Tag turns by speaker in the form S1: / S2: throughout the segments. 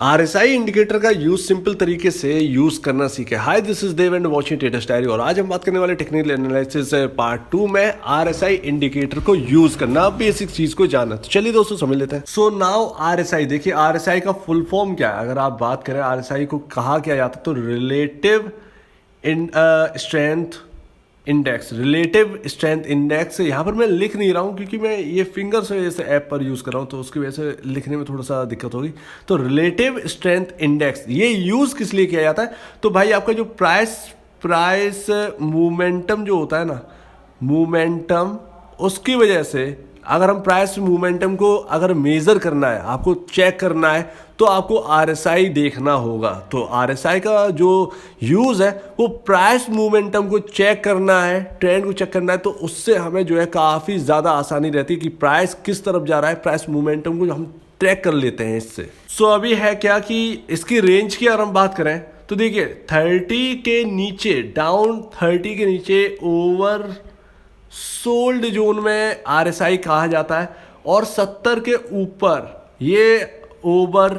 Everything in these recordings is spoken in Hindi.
S1: आरएसआई इंडिकेटर का यूज सिंपल तरीके से यूज करना सीखे। Hi, this is Dev and watching traders diary. और आज हम बात करने वाले टेक्निकल एनालिसिस पार्ट 2 में आरएसआई इंडिकेटर को यूज करना, बेसिक चीज को जानना। तो चलिए दोस्तों समझ लेते हैं। सो नाउ आरएसआई, देखिए आरएसआई का फुल फॉर्म क्या है। अगर आप बात करें आरएसआई को कहा क्या जाता है, तो relative strength index, relative strength index. यहाँ पर मैं लिख नहीं रहा हूँ क्योंकि मैं ये फिंगर से जैसे ऐप पर यूज़ कर रहा हूँ, तो उसकी वजह से लिखने में थोड़ा सा दिक्कत होगी। तो रिलेटिव स्ट्रेंथ इंडेक्स ये यूज़ किस लिए किया जाता है, तो भाई आपका जो प्राइस मूवमेंटम जो होता है ना, मूवमेंटम, उसकी वजह से अगर हम प्राइस मूवमेंटम को अगर मेज़र करना है, आपको चेक करना है, तो आपको आरएसआई देखना होगा। तो आरएसआई का जो यूज़ है वो प्राइस मूवमेंटम को चेक करना है, ट्रेंड को चेक करना है। तो उससे हमें जो है काफ़ी ज़्यादा आसानी रहती है कि प्राइस किस तरफ जा रहा है, प्राइस मूवमेंटम को हम ट्रैक कर लेते हैं इससे। सो अभी है क्या कि इसकी रेंज की अगर हम बात करें तो देखिए 30 के नीचे डाउन, 30 के नीचे ओवर सोल्ड जोन में आरएसआई कहा जाता है, और 70 के ऊपर ये ओवर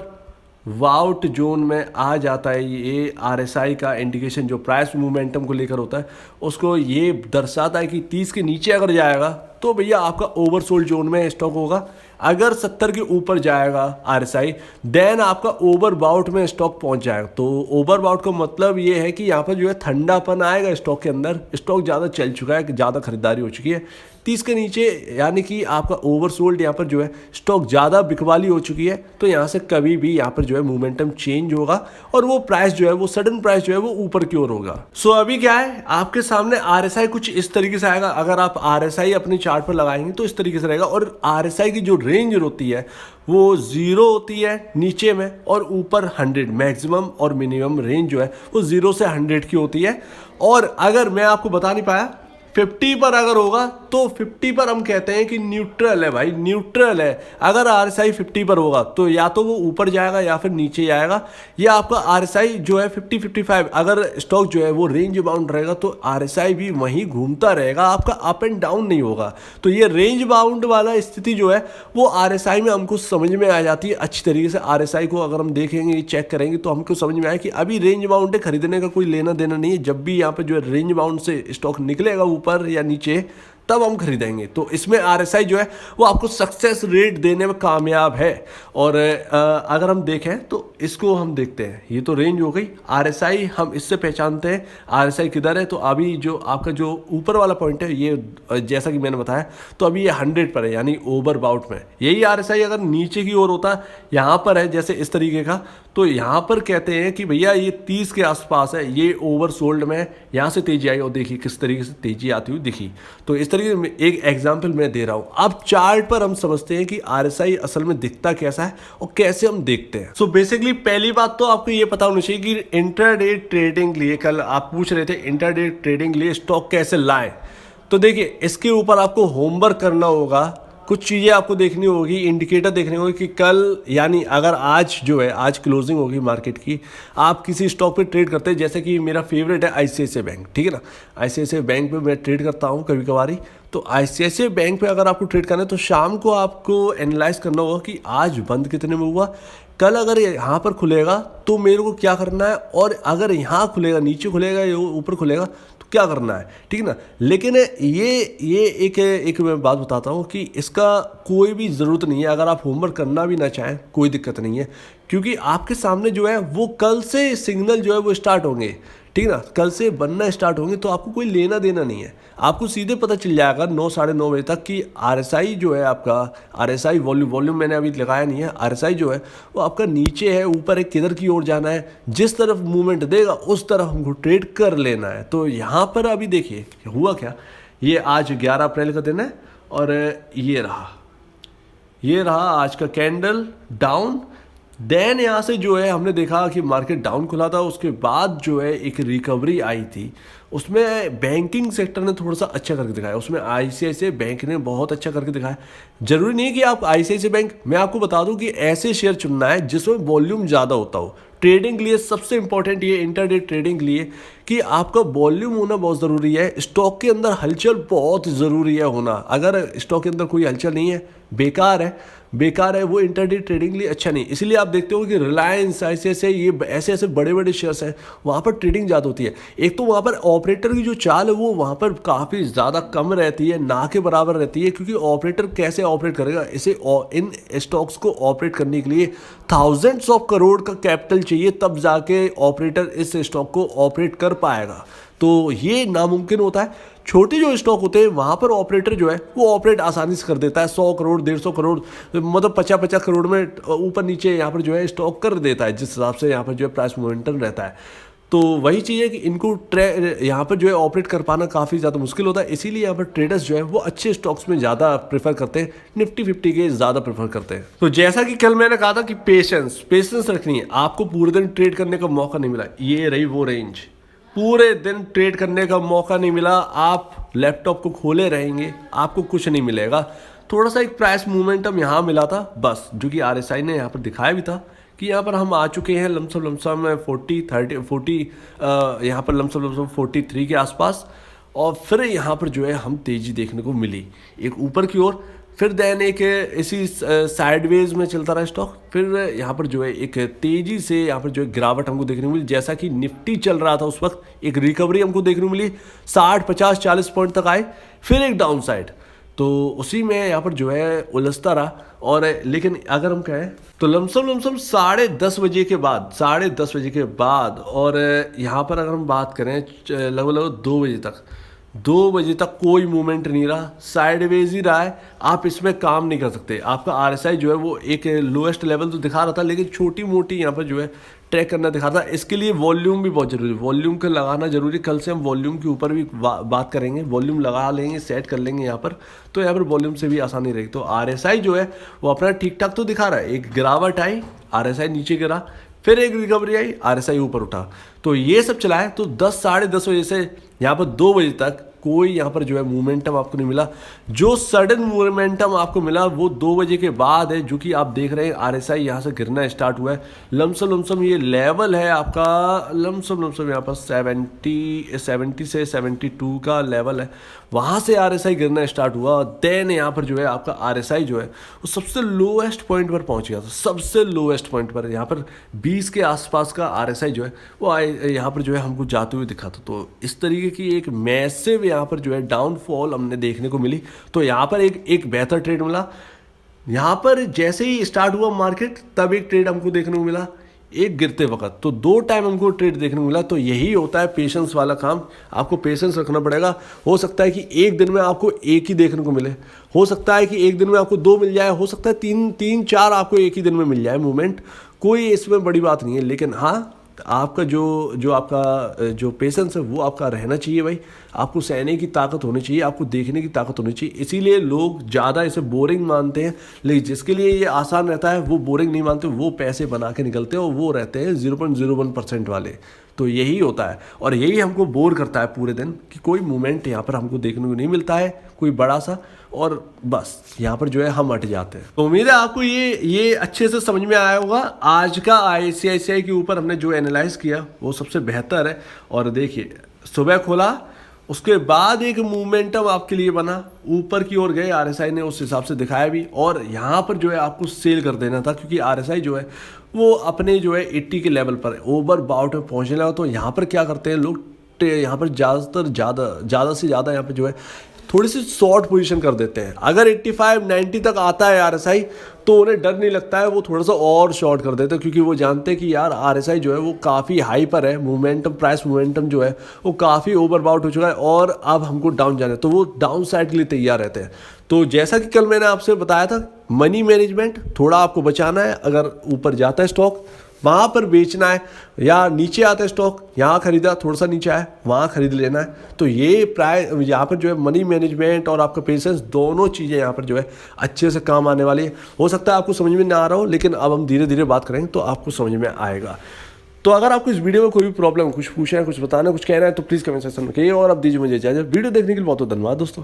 S1: वाउट जोन में आ जाता है। ये आरएसआई का इंडिकेशन जो प्राइस मोमेंटम को लेकर होता है, उसको ये दर्शाता है कि 30 के नीचे अगर जाएगा तो भैया आपका ओवरसोल्ड जोन में स्टॉक होगा। अगर 70 के ऊपर जाएगा आरएसआई, देन आपका ओवर बाउट में स्टॉक पहुंच जाएगा। तो ओवर बाउट का मतलब ये है कि यहाँ पर जो है ठंडापन आएगा स्टॉक के अंदर, स्टॉक ज़्यादा चल चुका है, ज़्यादा खरीदारी हो चुकी है। 30 के नीचे यानी कि आपका ओवरसोल्ड, यहाँ पर जो है स्टॉक ज़्यादा बिकवाली हो चुकी है। तो यहाँ से कभी भी यहाँ पर जो है मोमेंटम चेंज होगा और वो प्राइस जो है, वो सडन प्राइस जो है वो ऊपर की ओर होगा। सो अभी क्या है, आपके सामने आरएसआई कुछ इस तरीके से आएगा। अगर आप आरएसआई अपने चार्ट पर लगाएंगे तो इस तरीके से रहेगा, और आरएसआई की जो रेंज होती है वो 0 होती है नीचे में, और ऊपर 100। मैक्सिमम और मिनिमम रेंज जो है वो 0 से 100 की होती है। और अगर मैं आपको बता नहीं पाया, 50 पर अगर होगा तो 50 पर हम कहते हैं कि न्यूट्रल है भाई, न्यूट्रल है। अगर आरएसआई 50 पर होगा तो या तो वो ऊपर जाएगा या फिर नीचे जाएगा। या आपका आरएसआई जो है 50-55, अगर स्टॉक जो है वो रेंज बाउंड रहेगा तो आरएसआई भी वहीं घूमता रहेगा, आपका अप एंड डाउन नहीं होगा। तो ये रेंज बाउंड वाला स्थिति जो है वो आरएसआई में हमको समझ में आ जाती है अच्छी तरीके से। आरएसआई को अगर हम देखेंगे, चेक करेंगे, तो हमको समझ में आए कि अभी रेंज बाउंड है, खरीदने का कोई लेना देना नहीं है। जब भी यहाँ पे जो है रेंज बाउंड से स्टॉक निकलेगा ऊपर या नीचे, तब हम खरीदेंगे। तो इसमें आरएसआई जो है वो आपको सक्सेस रेट देने में कामयाब है। और अगर हम देखें तो इसको हम देखते हैं, ये तो रेंज हो गई। आरएसआई हम इससे पहचानते हैं आरएसआई किधर है। तो अभी जो आपका जो ऊपर वाला पॉइंट है, ये जैसा कि मैंने बताया, तो अभी ये 100 पर है, यानी ओवर बाउट में। यही आरएसआई अगर नीचे की ओर होता, यहाँ पर है जैसे इस तरीके का, तो यहाँ पर कहते हैं कि भैया ये 30 के आसपास है, ये ओवर सोल्ड में है, यहाँ से तेजी आई। और देखिए किस तरीके से तेजी आती हुई दिखी। तो इस तरीके से एक एग्जांपल मैं दे रहा हूँ। अब चार्ट पर हम समझते हैं कि आरएसआई असल में दिखता कैसा है और कैसे हम देखते हैं। सो बेसिकली पहली बात तो आपको ये पता होना चाहिए कि इंट्राडे ट्रेडिंग लिए, कल आप पूछ रहे थे इंट्राडे ट्रेडिंग लिए स्टॉक कैसे लाएं, तो देखिए इसके ऊपर आपको होमवर्क करना होगा। कुछ चीज़ें आपको देखनी होगी, इंडिकेटर देखने होगी कि कल, यानी अगर आज जो है, आज क्लोजिंग होगी मार्केट की, आप किसी स्टॉक पे ट्रेड करते हैं, जैसे कि मेरा फेवरेट है आईसीआईसीआई बैंक, ठीक है ना। आईसीआईसीआई बैंक पे मैं ट्रेड करता हूँ कभी कभारी। तो आईसीआईसीआई बैंक पे अगर आपको ट्रेड करना है तो शाम को आपको एनालाइज करना होगा कि आज बंद कितने में हुआ, कल अगर यहाँ पर खुलेगा तो मेरे को क्या करना है, और अगर यहाँ खुलेगा, नीचे खुलेगा या ऊपर खुलेगा तो क्या करना है, ठीक है ना। लेकिन ये एक मैं बात बताता हूँ कि इसका कोई भी ज़रूरत नहीं है। अगर आप होमवर्क करना भी ना चाहें कोई दिक्कत नहीं है, क्योंकि आपके सामने जो है वो कल से सिग्नल जो है वो स्टार्ट होंगे, ठीक है ना। कल से बनना स्टार्ट होंगे, तो आपको कोई लेना देना नहीं है। आपको सीधे पता चल जाएगा 9 साढ़े 9 बजे तक कि आरएसआई जो है आपका, आरएसआई वॉल्यूम मैंने अभी लगाया नहीं है। आरएसआई जो है वो आपका नीचे है, ऊपर है, किधर की ओर जाना है, जिस तरफ मूवमेंट देगा उस तरफ हमको ट्रेड कर लेना है। तो यहाँ पर अभी देखिए हुआ क्या, ये आज 11 अप्रैल का दिन है, और ये रहा आज का कैंडल डाउन। देन यहाँ से जो है हमने देखा कि मार्केट डाउन खुला था, उसके बाद जो है एक रिकवरी आई थी, उसमें बैंकिंग सेक्टर ने थोड़ा सा अच्छा करके दिखाया, उसमें आईसीआईसीआई बैंक ने बहुत अच्छा करके दिखाया। जरूरी नहीं कि आप आईसीआईसीआई बैंक, मैं आपको बता दूं कि ऐसे शेयर चुनना है जिसमें वॉल्यूम ज़्यादा होता हो। ट्रेडिंग के लिए सबसे इंपॉर्टेंट ये इंटरडे ट्रेडिंग के लिए कि आपका वॉल्यूम होना बहुत ज़रूरी है। स्टॉक के अंदर हलचल बहुत ज़रूरी है होना। अगर स्टॉक के अंदर कोई हलचल नहीं है, बेकार है वो इंटरडे ट्रेडिंग के लिए अच्छा नहीं। इसलिए आप देखते हो कि रिलायंस, आईसीआईसीआई, ये ऐसे ऐसे बड़े बड़े शेयर्स हैं, वहाँ पर ट्रेडिंग ज़्यादा होती है। एक तो वहाँ पर ऑपरेटर की जो चाल है वो वहाँ पर काफ़ी ज़्यादा कम रहती है, ना के बराबर रहती है, क्योंकि ऑपरेटर कैसे ऑपरेट करेगा, इसे इन स्टॉक्स को ऑपरेट करने के लिए थाउजेंड्स ऑफ करोड़ का कैपिटल चाहिए, तब जाके ऑपरेटर इस स्टॉक को ऑपरेट कर पाएगा। तो ये नामुमकिन होता है। छोटे जो स्टॉक होते हैं वहाँ पर ऑपरेटर जो है वो ऑपरेट आसानी से कर देता है, 100 करोड़ 150 करोड़ मतलब 50-50 करोड़ में ऊपर नीचे यहाँ पर जो है स्टॉक कर देता है, जिस हिसाब से यहाँ पर जो है प्राइस मोमेंटम रहता है। तो वही चीज़ है कि इनको यहाँ पर जो है ऑपरेट कर पाना काफ़ी ज़्यादा मुश्किल होता है। इसीलिए यहाँ पर ट्रेडर्स जो है वो अच्छे स्टॉक्स में ज़्यादा प्रेफर करते हैं, निफ्टी 50 के ज़्यादा प्रेफर करते हैं। तो जैसा कि कल मैंने कहा था कि पेशेंस रखनी है, आपको पूरे दिन ट्रेड करने का मौका नहीं मिला, ये रही वो रेंज, पूरे दिन ट्रेड करने का मौका नहीं मिला, आप लैपटॉप को खोले रहेंगे, आपको कुछ नहीं मिलेगा। थोड़ा सा एक प्राइस मोमेंटम यहाँ मिला था बस, जो कि आरएसआई ने यहाँ पर दिखाया भी था कि यहाँ पर हम आ चुके हैं लमसम 40 यहाँ पर लमसम 43 के आसपास। और फिर यहाँ पर जो है हम तेज़ी देखने को मिली एक ऊपर की ओर, फिर देन एक इसी साइडवेज में चलता रहा स्टॉक, फिर यहाँ पर जो है एक तेज़ी से यहाँ पर जो है गिरावट हमको देखने को मिली। जैसा कि निफ्टी चल रहा था उस वक्त एक रिकवरी हमको देखने को मिली, 60 50 40 पॉइंट तक आए, फिर एक डाउन साइड, तो उसी में यहाँ पर जो है उलझता रहा। और लेकिन अगर हम कहें तो लमसम 10:30 बजे के बाद और यहाँ पर अगर हम बात करें लगभग 2 बजे तक कोई मूवमेंट नहीं रहा, साइडवेज ही रहा है। आप इसमें काम नहीं कर सकते। आपका आरएसआई जो है वो एक लोएस्ट लेवल तो दिखा रहा था, लेकिन छोटी मोटी यहाँ पर जो है ट्रैक करना दिखा रहा था। इसके लिए वॉल्यूम भी बहुत जरूरी है, वॉल्यूम को लगाना जरूरी। कल से हम वॉल्यूम के ऊपर भी बात करेंगे, वॉल्यूम लगा लेंगे, सेट कर लेंगे यहाँ पर, तो यहाँ पर वॉल्यूम से भी आसानी रहेगी। तो आरएसआई जो है वो अपना ठीक ठाक तो दिखा रहा है। एक गिरावट आई, आरएसआई नीचे गिरा, फिर एक रिकवरी आई, आरएसआई ऊपर उठा, तो ये सब चला है। तो 10 साढ़े 10 बजे से यहाँ पर 2 बजे तक कोई यहाँ पर जो है मोमेंटम आपको नहीं मिला। जो सडन मोमेंटम आपको मिला वो 2 बजे के बाद है, जो कि आप देख रहे हैं आरएसआई यहाँ से गिरना स्टार्ट हुआ है। लमसम ये लेवल है आपका, लमसम यहाँ पर 70 से 72 का लेवल है, वहाँ से आरएसआई गिरना स्टार्ट हुआ। देन यहाँ पर जो है आपका आरएसआई जो है वो सबसे लोएस्ट पॉइंट पर पहुँच गया था, सबसे लोएस्ट पॉइंट पर यहाँ पर 20 के आसपास का आरएसआई जो है वो यहाँ पर जो है हमको जाते हुए दिखा था। तो इस तरीके की एक मैसिव यहाँ पर जो है डाउनफॉल हमने देखने को मिली। तो यहाँ पर एक बेहतर ट्रेड मिला। यहाँ पर जैसे ही स्टार्ट हुआ मार्केट तब एक ट्रेड हमको देखने को मिला, एक गिरते वक्त, तो 2 टाइम हमको ट्रेड देखने को मिला। तो यही होता है पेशेंस वाला काम, आपको पेशेंस रखना पड़ेगा। हो सकता है कि एक दिन में आपको एक ही देखने को मिले, हो सकता है कि एक दिन में आपको 2 मिल जाए, हो सकता है 3-4 आपको एक ही दिन में मिल जाए मूवमेंट, कोई इसमें बड़ी बात नहीं है। लेकिन हाँ, आपका जो पेशेंस है वो आपका रहना चाहिए भाई। आपको सहने की ताकत होनी चाहिए, आपको देखने की ताकत होनी चाहिए। इसीलिए लोग ज़्यादा इसे बोरिंग मानते हैं, लेकिन जिसके लिए ये आसान रहता है वो बोरिंग नहीं मानते, वो पैसे बना के निकलते हैं और वो रहते हैं 0.01% वाले। तो यही होता है और यही हमको बोर करता है पूरे दिन कि कोई मूवमेंट यहाँ पर हमको देखने को नहीं मिलता है कोई बड़ा सा, और बस यहाँ पर जो है हम हट जाते हैं। तो उम्मीद है आपको ये अच्छे से समझ में आया होगा। आज का आईसीआईसीआई के ऊपर हमने जो एनालाइज किया वो सबसे बेहतर है। और देखिए सुबह खोला, उसके बाद एक मूवमेंटम आपके लिए बना, ऊपर की ओर गए, आरएसआई ने उस हिसाब से दिखाया भी, और यहाँ पर जो है आपको सेल कर देना था, क्योंकि आरएसआई जो है वो अपने जो है 80 के लेवल पर ओवर बाउट में पहुँचने लगा। तो यहाँ पर क्या करते हैं लोग, यहाँ पर ज़्यादा से ज़्यादा यहाँ पर जो है थोड़ी सी शॉर्ट पोजीशन कर देते हैं। अगर 85-90 तक आता है आरएसआई तो उन्हें डर नहीं लगता है, वो थोड़ा सा और शॉर्ट कर देते हैं, क्योंकि वो जानते हैं कि यार आरएसआई जो है वो काफ़ी हाई पर है, मोमेंटम प्राइस मोमेंटम जो है वो काफ़ी ओवरबाउट हो चुका है और अब हमको डाउन जाना है, तो वो डाउन साइड के लिए तैयार रहते हैं। तो जैसा कि कल मैंने आपसे बताया था, मनी मैनेजमेंट थोड़ा आपको बचाना है। अगर ऊपर जाता है स्टॉक वहाँ पर बेचना है, या नीचे आता है स्टॉक यहाँ खरीदा, थोड़ा सा नीचे आया वहाँ खरीद लेना है। तो ये प्राय यहाँ पर जो है मनी मैनेजमेंट और आपका पेशेंस दोनों चीज़ें यहाँ पर जो है अच्छे से काम आने वाली है। हो सकता है आपको समझ में ना आ रहा हो, लेकिन अब हम धीरे धीरे बात करेंगे तो आपको समझ में आएगा। तो अगर आपको इस वीडियो में कोई भी प्रॉब्लम, कुछ पूछना है, कुछ बताना है, कुछ कहना है, तो प्लीज़ कमेंट सेक्शन में कहिए। और अब दीजिए मुझे इजाजत। वीडियो देखने के लिए बहुत बहुत धन्यवाद दोस्तों।